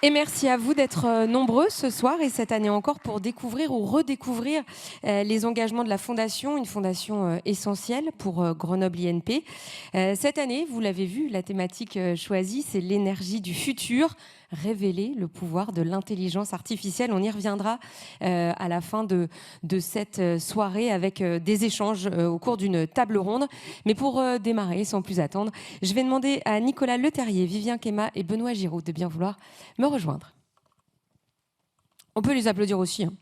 Et merci à vous d'être nombreux ce soir et cette année encore pour découvrir ou redécouvrir les engagements de la Fondation, une fondation essentielle pour Grenoble INP. Cette année, vous l'avez vu, la thématique choisie, c'est l'énergie du futur, révéler le pouvoir de l'intelligence artificielle. On y reviendra à la fin de cette soirée avec des échanges au cours d'une table ronde. Mais pour démarrer, sans plus attendre, je vais demander à Nicolas Leterrier, Vivien Quéma et Benoît Giraud de bien vouloir me rejoindre. On peut les applaudir aussi. Hein.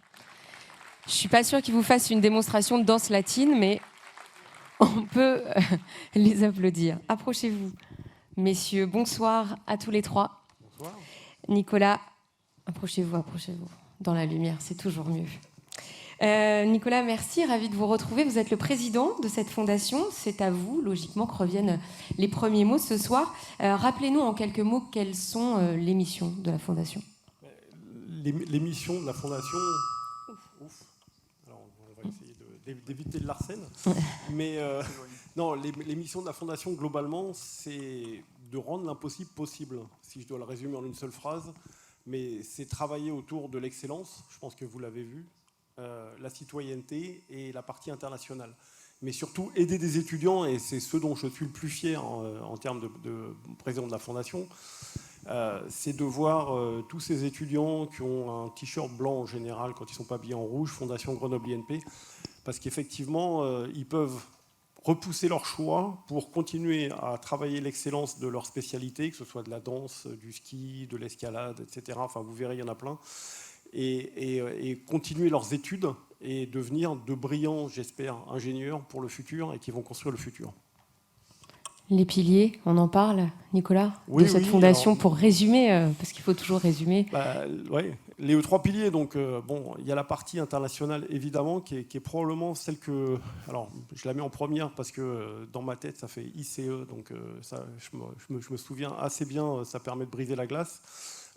Je ne suis pas sûre qu'ils vous fassent une démonstration de danse latine, mais on peut les applaudir. Approchez-vous, messieurs. Bonsoir à tous les trois. Bonsoir. Nicolas, approchez-vous. Dans la lumière, c'est toujours mieux. Nicolas, merci, ravi de vous retrouver. Vous êtes le président de cette fondation. C'est à vous, logiquement, que reviennent les premiers mots ce soir. Rappelez-nous en quelques mots quelles sont les missions de la fondation. Les missions de la fondation... Ouf. Alors, on va essayer d'éviter le Larsen. Mais non, les missions de la fondation, globalement, c'est de rendre l'impossible possible, si je dois le résumer en une seule phrase. Mais c'est travailler autour de l'excellence, je pense que vous l'avez vu, la citoyenneté et la partie internationale. Mais surtout aider des étudiants, et c'est ce dont je suis le plus fier en termes de président de la Fondation, c'est de voir tous ces étudiants qui ont un t-shirt blanc en général, quand ils ne sont pas habillés en rouge, Fondation Grenoble INP, parce qu'effectivement, ils peuvent repousser leur choix pour continuer à travailler l'excellence de leur spécialité, que ce soit de la danse, du ski, de l'escalade, etc. Enfin, vous verrez, il y en a plein. Et continuer leurs études et devenir de brillants, j'espère, ingénieurs pour le futur et qui vont construire le futur. Les piliers, on en parle, Nicolas, oui, de cette fondation, alors, pour résumer, parce qu'il faut toujours résumer. Ouais, les trois piliers, donc, bon, il y a la partie internationale, évidemment, qui est probablement celle que... Alors, je la mets en première parce que dans ma tête, ça fait ICE, donc ça, je me souviens assez bien, ça permet de briser la glace.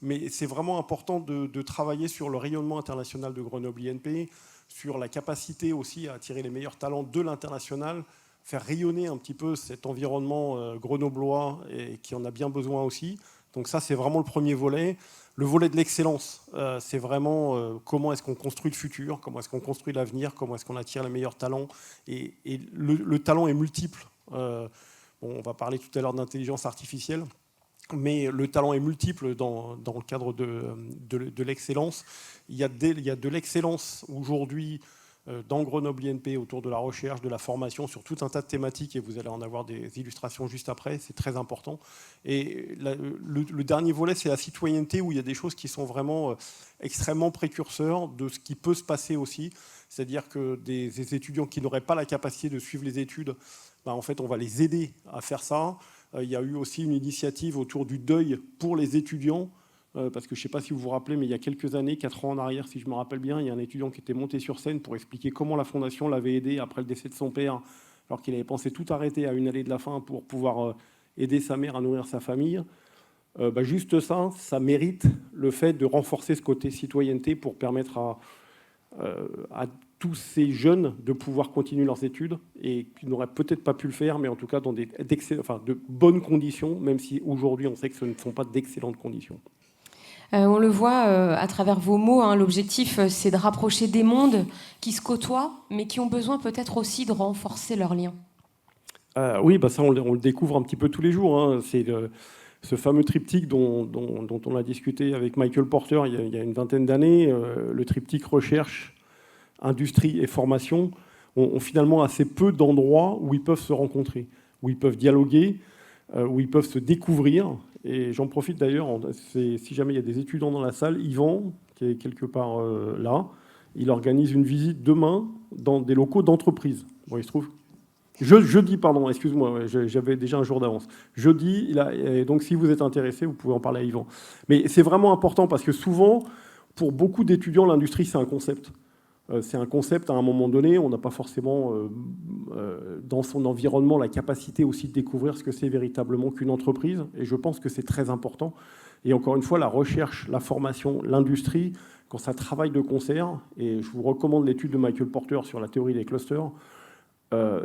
Mais c'est vraiment important de travailler sur le rayonnement international de Grenoble INP, sur la capacité aussi à attirer les meilleurs talents de l'international, faire rayonner un petit peu cet environnement grenoblois et qui en a bien besoin aussi. Donc ça, c'est vraiment le premier volet. Le volet de l'excellence, c'est vraiment comment est-ce qu'on construit le futur, comment est-ce qu'on construit l'avenir, comment est-ce qu'on attire les meilleurs talents. Et le talent est multiple. Bon, on va parler tout à l'heure d'intelligence artificielle. Mais le talent est multiple dans le cadre de l'excellence. Il y a de l'excellence aujourd'hui dans Grenoble INP autour de la recherche, de la formation, sur tout un tas de thématiques, et vous allez en avoir des illustrations juste après, c'est très important. Et le dernier volet, c'est la citoyenneté, où il y a des choses qui sont vraiment extrêmement précurseurs de ce qui peut se passer aussi. C'est-à-dire que des étudiants qui n'auraient pas la capacité de suivre les études, ben, en fait, on va les aider à faire ça. Il y a eu aussi une initiative autour du deuil pour les étudiants, parce que je ne sais pas si vous vous rappelez, mais il y a quelques années, 4 ans en arrière, si je me rappelle bien, il y a un étudiant qui était monté sur scène pour expliquer comment la Fondation l'avait aidé après le décès de son père, alors qu'il avait pensé tout arrêter à une allée de la fin pour pouvoir aider sa mère à nourrir sa famille. Juste ça, ça mérite le fait de renforcer ce côté citoyenneté pour permettre à tous ces jeunes de pouvoir continuer leurs études et qui n'auraient peut-être pas pu le faire, mais en tout cas dans de bonnes conditions, même si aujourd'hui on sait que ce ne sont pas d'excellentes conditions. On le voit à travers vos mots, hein, l'objectif c'est de rapprocher des mondes qui se côtoient, mais qui ont besoin peut-être aussi de renforcer leurs liens. Oui, ça on le découvre un petit peu tous les jours. Hein. C'est ce fameux triptyque dont on a discuté avec Michael Porter il y a une vingtaine d'années, le triptyque recherche, industrie et formation, ont finalement assez peu d'endroits où ils peuvent se rencontrer, où ils peuvent dialoguer, où ils peuvent se découvrir. Et j'en profite d'ailleurs, si jamais il y a des étudiants dans la salle, Yvan, qui est quelque part là, il organise une visite demain dans des locaux d'entreprise. Bon, il se trouve... Jeudi, pardon, excuse-moi, j'avais déjà un jour d'avance. Jeudi, donc si vous êtes intéressé, vous pouvez en parler à Yvan. Mais c'est vraiment important parce que souvent, pour beaucoup d'étudiants, l'industrie, c'est un concept. C'est un concept à un moment donné, on n'a pas forcément dans son environnement la capacité aussi de découvrir ce que c'est véritablement qu'une entreprise, et je pense que c'est très important. Et encore une fois, la recherche, la formation, l'industrie, quand ça travaille de concert, et je vous recommande l'étude de Michael Porter sur la théorie des clusters,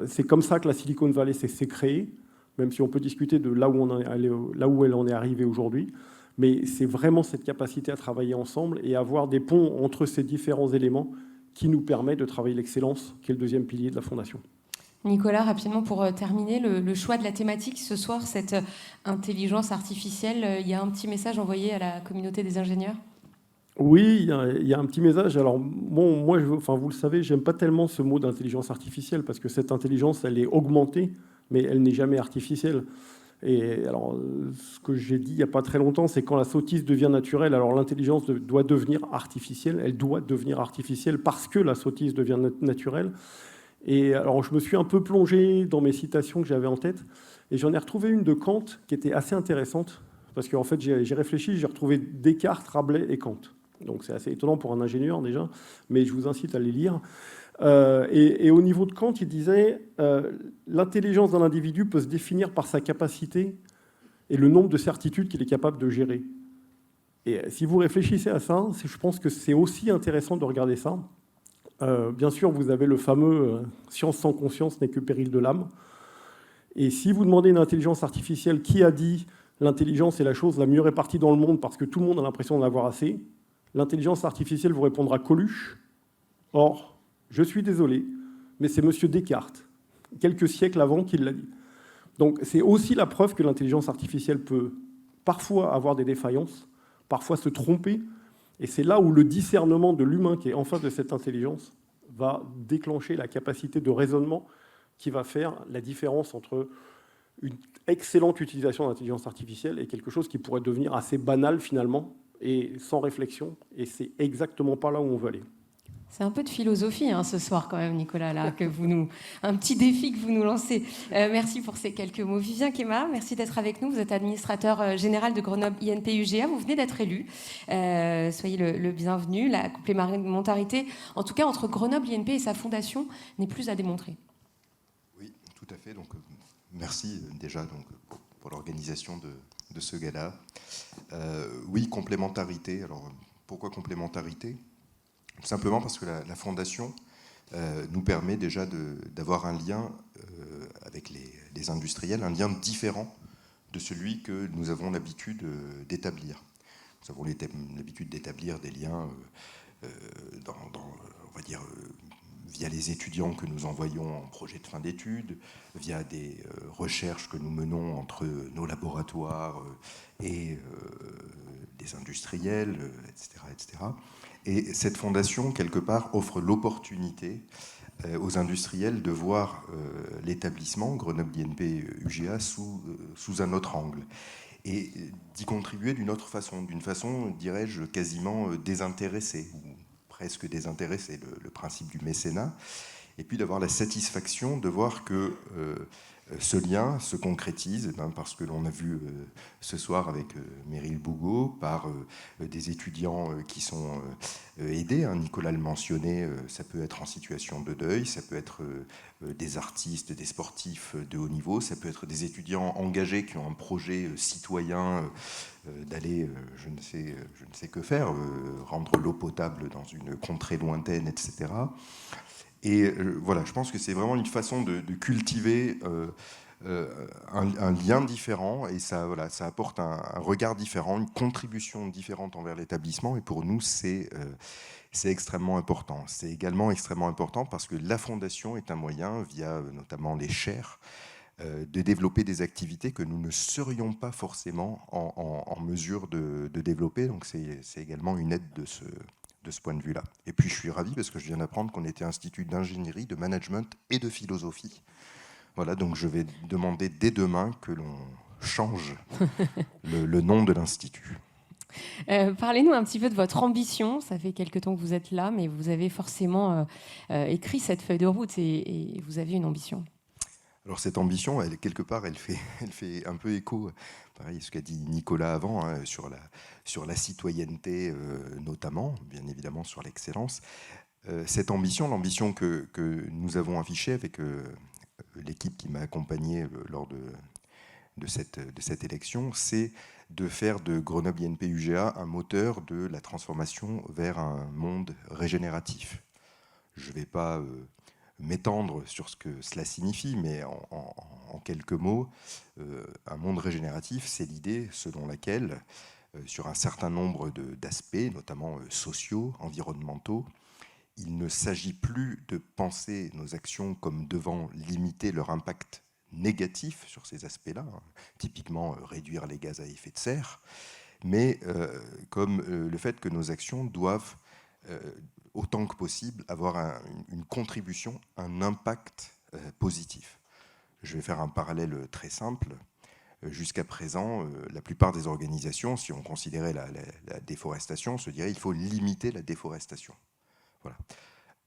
c'est comme ça que la Silicon Valley s'est créée, même si on peut discuter de là où elle en est arrivée aujourd'hui. Mais c'est vraiment cette capacité à travailler ensemble et avoir des ponts entre ces différents éléments qui nous permet de travailler l'excellence, qui est le deuxième pilier de la Fondation. Nicolas, rapidement pour terminer, le choix de la thématique ce soir, cette intelligence artificielle, il y a un petit message envoyé à la communauté des ingénieurs? Oui, il y a un petit message. Alors, bon, moi, vous le savez, j'aime pas tellement ce mot d'intelligence artificielle parce que cette intelligence, elle est augmentée, mais elle n'est jamais artificielle. Et alors, ce que j'ai dit il n'y a pas très longtemps, c'est quand la sottise devient naturelle, alors l'intelligence doit devenir artificielle. Elle doit devenir artificielle parce que la sottise devient naturelle. Et alors, je me suis un peu plongé dans mes citations que j'avais en tête, et j'en ai retrouvé une de Kant qui était assez intéressante, parce qu'en fait, j'ai réfléchi, j'ai retrouvé Descartes, Rabelais et Kant. Donc c'est assez étonnant pour un ingénieur déjà, mais je vous incite à les lire. Et au niveau de Kant, il disait l'intelligence d'un individu peut se définir par sa capacité et le nombre de certitudes qu'il est capable de gérer. Et si vous réfléchissez à ça, je pense que c'est aussi intéressant de regarder ça. Bien sûr, vous avez le fameux science sans conscience n'est que péril de l'âme. Et si vous demandez une intelligence artificielle qui a dit l'intelligence est la chose la mieux répartie dans le monde parce que tout le monde a l'impression d'en avoir assez, l'intelligence artificielle vous répondra Coluche. Or, je suis désolé, mais c'est M. Descartes, quelques siècles avant, qui l'a dit. Donc c'est aussi la preuve que l'intelligence artificielle peut parfois avoir des défaillances, parfois se tromper, et c'est là où le discernement de l'humain qui est en face de cette intelligence va déclencher la capacité de raisonnement qui va faire la différence entre une excellente utilisation de l'intelligence artificielle et quelque chose qui pourrait devenir assez banal finalement et sans réflexion. Et c'est exactement pas là où on veut aller. C'est un peu de philosophie ce soir quand même, Nicolas, là, un petit défi que vous nous lancez. Merci pour ces quelques mots. Vivien Quémard, merci d'être avec nous. Vous êtes administrateur général de Grenoble INP UGA. Vous venez d'être élu. Soyez le bienvenu. La complémentarité, en tout cas entre Grenoble INP et sa fondation, n'est plus à démontrer. Oui, tout à fait. Donc, merci déjà pour l'organisation de ce gala. Oui, complémentarité. Alors, pourquoi complémentarité ? Simplement parce que la Fondation nous permet déjà d'avoir un lien avec les industriels, un lien différent de celui que nous avons l'habitude d'établir. Nous avons l'habitude d'établir des liens on va dire, via les étudiants que nous envoyons en projet de fin d'études, via des recherches que nous menons entre nos laboratoires et des industriels, etc., etc. Et cette fondation, quelque part, offre l'opportunité aux industriels de voir l'établissement Grenoble INP UGA sous un autre angle et d'y contribuer d'une autre façon, dirais-je, quasiment désintéressée, ou presque désintéressée, le principe du mécénat, et puis d'avoir la satisfaction de voir que ce lien se concrétise, parce que l'on a vu ce soir avec Meryl Bougot, par des étudiants qui sont aidés. Nicolas le mentionnait, ça peut être en situation de deuil, ça peut être des artistes, des sportifs de haut niveau, ça peut être des étudiants engagés qui ont un projet citoyen d'aller, je ne sais que faire, rendre l'eau potable dans une contrée lointaine, etc. Et voilà, je pense que c'est vraiment une façon de cultiver un lien différent, et ça apporte un regard différent, une contribution différente envers l'établissement, et pour nous, c'est extrêmement important. C'est également extrêmement important parce que la Fondation est un moyen, via notamment les chaires, de développer des activités que nous ne serions pas forcément en mesure de développer. Donc c'est également une aide de ce point de vue-là. Et puis je suis ravi parce que je viens d'apprendre qu'on était institut d'ingénierie, de management et de philosophie. Voilà, donc je vais demander dès demain que l'on change le nom de l'institut. Parlez-nous un petit peu de votre ambition. Ça fait quelque temps que vous êtes là, mais vous avez forcément écrit cette feuille de route et vous avez une ambition. Alors cette ambition, quelque part, elle fait un peu écho, pareil, à ce qu'a dit Nicolas avant, sur la citoyenneté notamment, bien évidemment sur l'excellence. Cette ambition, l'ambition que nous avons affichée avec l'équipe qui m'a accompagné lors de cette élection, c'est de faire de Grenoble INP UGA un moteur de la transformation vers un monde régénératif. Je ne vais pas m'étendre sur ce que cela signifie, mais en quelques mots, un monde régénératif, c'est l'idée selon laquelle sur un certain nombre d'aspects, notamment sociaux, environnementaux. Il ne s'agit plus de penser nos actions comme devant limiter leur impact négatif sur ces aspects-là, hein, typiquement réduire les gaz à effet de serre, mais comme le fait que nos actions doivent, autant que possible, avoir une contribution, un impact positif. Je vais faire un parallèle très simple. Jusqu'à présent, la plupart des organisations, si on considérait la déforestation, se diraient qu'il faut limiter la déforestation. Voilà.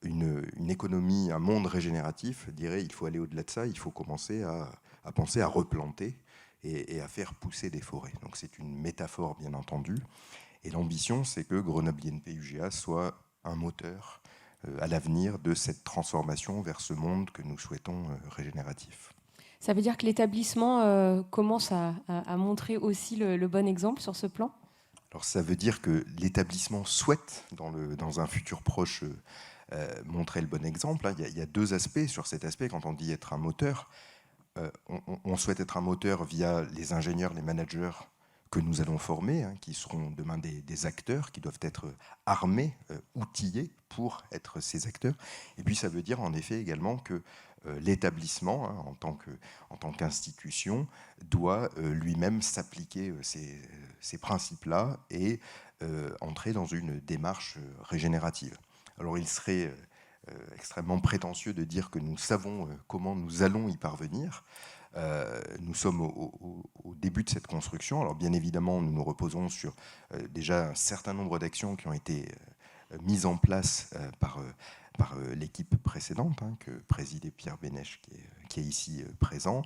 Une économie, un monde régénératif dirait qu'il faut aller au-delà de ça, il faut commencer à penser à replanter et à faire pousser des forêts. Donc c'est une métaphore, bien entendu. Et l'ambition, c'est que Grenoble INP UGA soit un moteur à l'avenir de cette transformation vers ce monde que nous souhaitons régénératif. Ça veut dire que l'établissement commence à montrer aussi le bon exemple sur ce plan ? Alors ça veut dire que l'établissement souhaite, dans un futur proche, montrer le bon exemple. Il y a deux aspects sur cet aspect. Quand on dit être un moteur, on souhaite être un moteur via les ingénieurs, les managers que nous allons former, hein, qui seront demain des acteurs, qui doivent être armés, outillés pour être ces acteurs. Et puis ça veut dire en effet également que l'établissement, hein, en tant qu'institution, doit lui-même s'appliquer ces principes-là et entrer dans une démarche régénérative. Alors il serait extrêmement prétentieux de dire que nous savons comment nous allons y parvenir. Nous sommes au début de cette construction. Alors bien évidemment, nous nous reposons sur déjà un certain nombre d'actions qui ont été mises en place par l'équipe précédente, hein, que présidait Pierre Bénèche, qui est ici présent.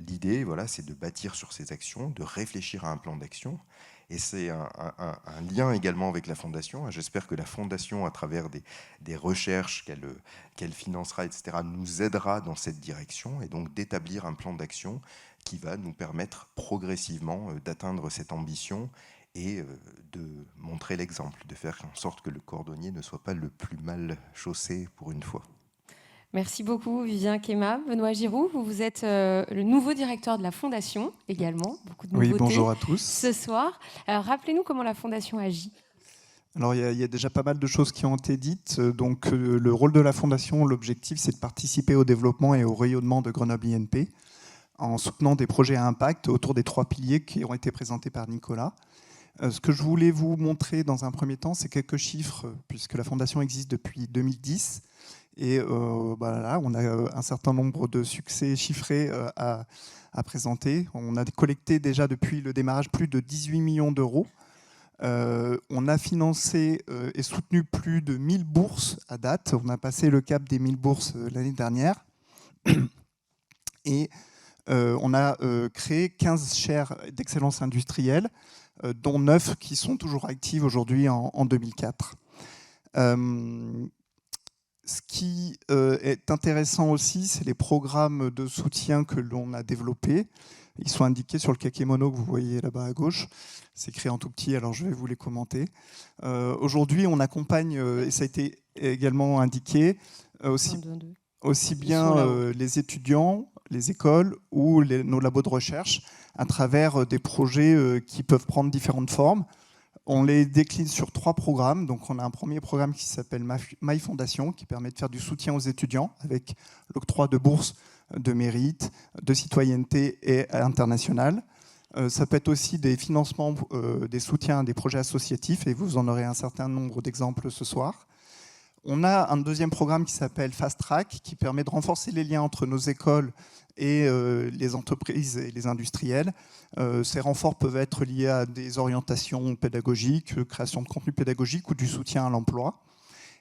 L'idée, voilà, c'est de bâtir sur ces actions, de réfléchir à un plan d'action. Et c'est un lien également avec la Fondation. J'espère que la Fondation, à travers des recherches qu'elle financera, etc., nous aidera dans cette direction, et donc d'établir un plan d'action qui va nous permettre progressivement d'atteindre cette ambition et de montrer l'exemple, de faire en sorte que le cordonnier ne soit pas le plus mal chaussé pour une fois. Merci beaucoup, Vivien Quéma. Benoît Giroux, vous êtes le nouveau directeur de la Fondation également. Beaucoup de nouveautés. Oui, bonjour à tous. Ce soir. Rappelez-nous comment la Fondation agit. Alors, il y a déjà pas mal de choses qui ont été dites. Donc, le rôle de la Fondation, l'objectif, c'est de participer au développement et au rayonnement de Grenoble INP en soutenant des projets à impact autour des 3 piliers qui ont été présentés par Nicolas. Ce que je voulais vous montrer dans un premier temps, c'est quelques chiffres, puisque la Fondation existe depuis 2010. Et là, on a un certain nombre de succès chiffrés à présenter. On a collecté déjà depuis le démarrage plus de 18 millions d'euros. On a financé et soutenu plus de 1000 bourses à date. On a passé le cap des 1000 bourses l'année dernière. Et on a créé 15 chaires d'excellence industrielle, dont 9 qui sont toujours actives aujourd'hui en 2004. Ce qui est intéressant aussi, c'est les programmes de soutien que l'on a développés. Ils sont indiqués sur le kakémono que vous voyez là-bas à gauche. C'est écrit en tout petit, alors je vais vous les commenter. Aujourd'hui, on accompagne, et ça a été également indiqué, aussi bien les étudiants, les écoles ou nos labos de recherche à travers des projets qui peuvent prendre différentes formes. On les décline sur 3 programmes. Donc, on a un premier programme qui s'appelle My Fondation, qui permet de faire du soutien aux étudiants avec l'octroi de bourses de mérite, de citoyenneté et internationale. Ça peut être aussi des financements, des soutiens à des projets associatifs, et vous en aurez un certain nombre d'exemples ce soir. On a un deuxième programme qui s'appelle Fast Track, qui permet de renforcer les liens entre nos écoles et les entreprises et les industriels. Ces renforts peuvent être liés à des orientations pédagogiques, création de contenu pédagogique ou du soutien à l'emploi.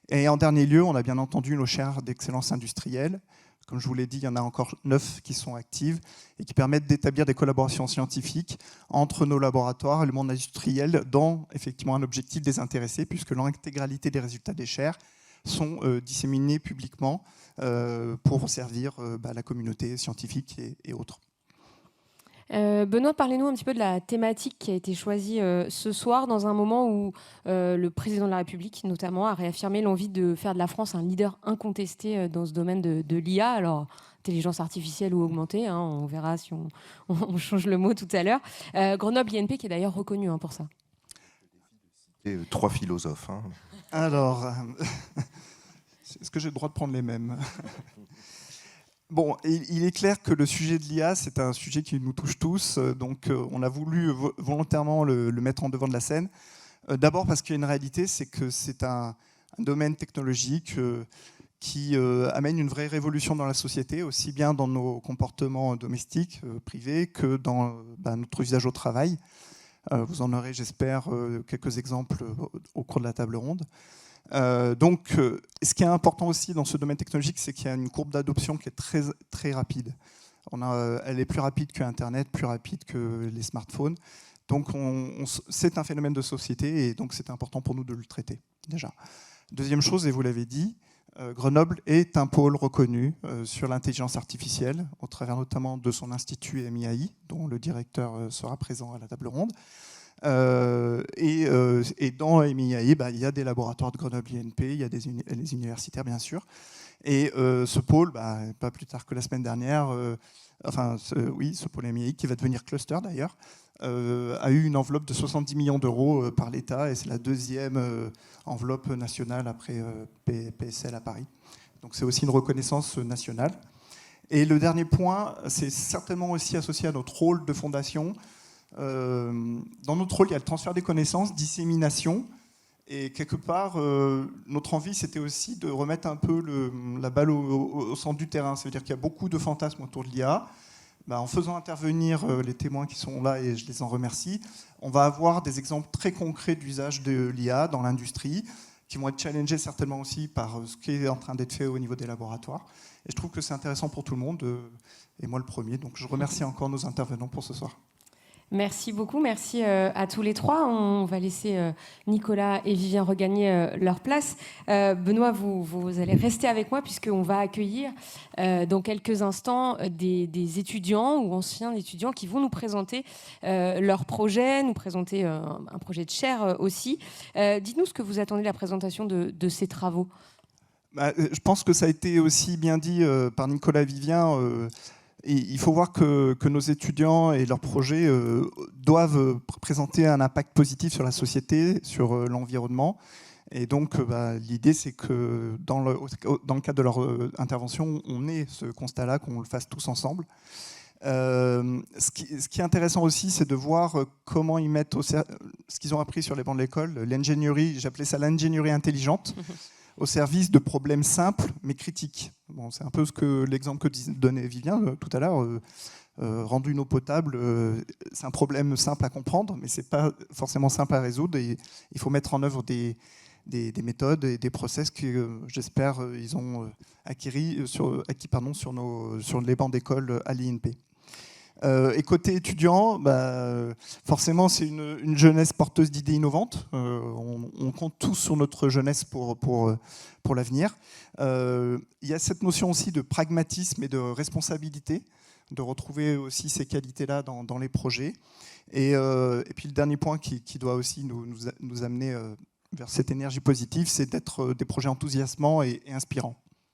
Et en dernier lieu, on a bien entendu nos chaires d'excellence industrielle. Comme je vous l'ai dit, il y en a encore 9 qui sont actives et qui permettent d'établir des collaborations scientifiques entre nos laboratoires et le monde industriel dans effectivement un objectif désintéressé, puisque l'intégralité des résultats des chaires sont disséminés publiquement pour servir la communauté scientifique et autres. Benoît, parlez-nous un petit peu de la thématique qui a été choisie ce soir, dans un moment où le président de la République, notamment, a réaffirmé l'envie de faire de la France un leader incontesté dans ce domaine de l'IA. Alors, intelligence artificielle ou augmentée, hein, on verra si on change le mot tout à l'heure. Grenoble INP, qui est d'ailleurs reconnu pour ça. Et 3 philosophes. Hein. Alors, est-ce que j'ai le droit de prendre les mêmes? Bon, il est clair que le sujet de l'IA, c'est un sujet qui nous touche tous, donc on a voulu volontairement le mettre en devant de la scène. D'abord parce qu'il y a une réalité, c'est que c'est un domaine technologique qui amène une vraie révolution dans la société, aussi bien dans nos comportements domestiques, privés, que dans notre usage au travail. Vous en aurez, j'espère, quelques exemples au cours de la table ronde. Donc, ce qui est important aussi dans ce domaine technologique, c'est qu'il y a une courbe d'adoption qui est très, très rapide. Elle est plus rapide que Internet, plus rapide que les smartphones. Donc, c'est un phénomène de société et donc c'est important pour nous de le traiter, déjà. Deuxième chose, et vous l'avez dit, Grenoble est un pôle reconnu sur l'intelligence artificielle, au travers notamment de son institut MIAI, dont le directeur sera présent à la table ronde. Et dans MIAI, il y a des laboratoires de Grenoble INP, il y a les universitaires bien sûr. Et ce pôle, pas plus tard que la semaine dernière, ce pôle MIAI, qui va devenir cluster d'ailleurs, a eu une enveloppe de 70 millions d'euros par l'État, et c'est la deuxième enveloppe nationale après PSL à Paris. Donc c'est aussi une reconnaissance nationale. Et le dernier point, c'est certainement aussi associé à notre rôle de fondation. Dans notre rôle, il y a le transfert des connaissances, dissémination, et quelque part, notre envie, c'était aussi de remettre un peu la balle au centre du terrain. Ça veut dire qu'il y a beaucoup de fantasmes autour de l'IA. En faisant intervenir les témoins qui sont là, et je les en remercie, on va avoir des exemples très concrets d'usage de l'IA dans l'industrie, qui vont être challengés certainement aussi par ce qui est en train d'être fait au niveau des laboratoires. Et je trouve que c'est intéressant pour tout le monde, et moi le premier. Donc je remercie encore nos intervenants pour ce soir. Merci beaucoup, merci à tous les trois. On va laisser Nicolas et Vivien regagner leur place. Benoît, vous allez rester avec moi puisqu'on va accueillir dans quelques instants des étudiants ou anciens étudiants qui vont nous présenter leur projet, nous présenter un projet de chaire aussi. Dites-nous ce que vous attendez de la présentation de ces travaux. Je pense que ça a été aussi bien dit par Nicolas et Vivien. Et il faut voir que nos étudiants et leurs projets doivent présenter un impact positif sur la société, sur l'environnement. Et donc, l'idée, c'est que dans le cadre de leur intervention, on ait ce constat-là, qu'on le fasse tous ensemble. Ce qui est intéressant aussi, c'est de voir comment ils mettent ce qu'ils ont appris sur les bancs de l'école, l'ingénierie, j'appelais ça l'ingénierie intelligente, au service de problèmes simples mais critiques. Bon, c'est un peu l'exemple que donnait Vivien tout à l'heure. Rendre une eau potable, c'est un problème simple à comprendre, mais ce n'est pas forcément simple à résoudre. Et il faut mettre en œuvre des méthodes et des process que j'espère ils ont acquis sur les bancs d'école à l'INP. Et côté étudiant, forcément, c'est une jeunesse porteuse d'idées innovantes. On compte tous sur notre jeunesse pour l'avenir. Il y a cette notion aussi de pragmatisme et de responsabilité, de retrouver aussi ces qualités-là dans les projets. Et puis le dernier point qui doit aussi nous amener vers cette énergie positive, c'est d'être des projets enthousiasmants et inspirants.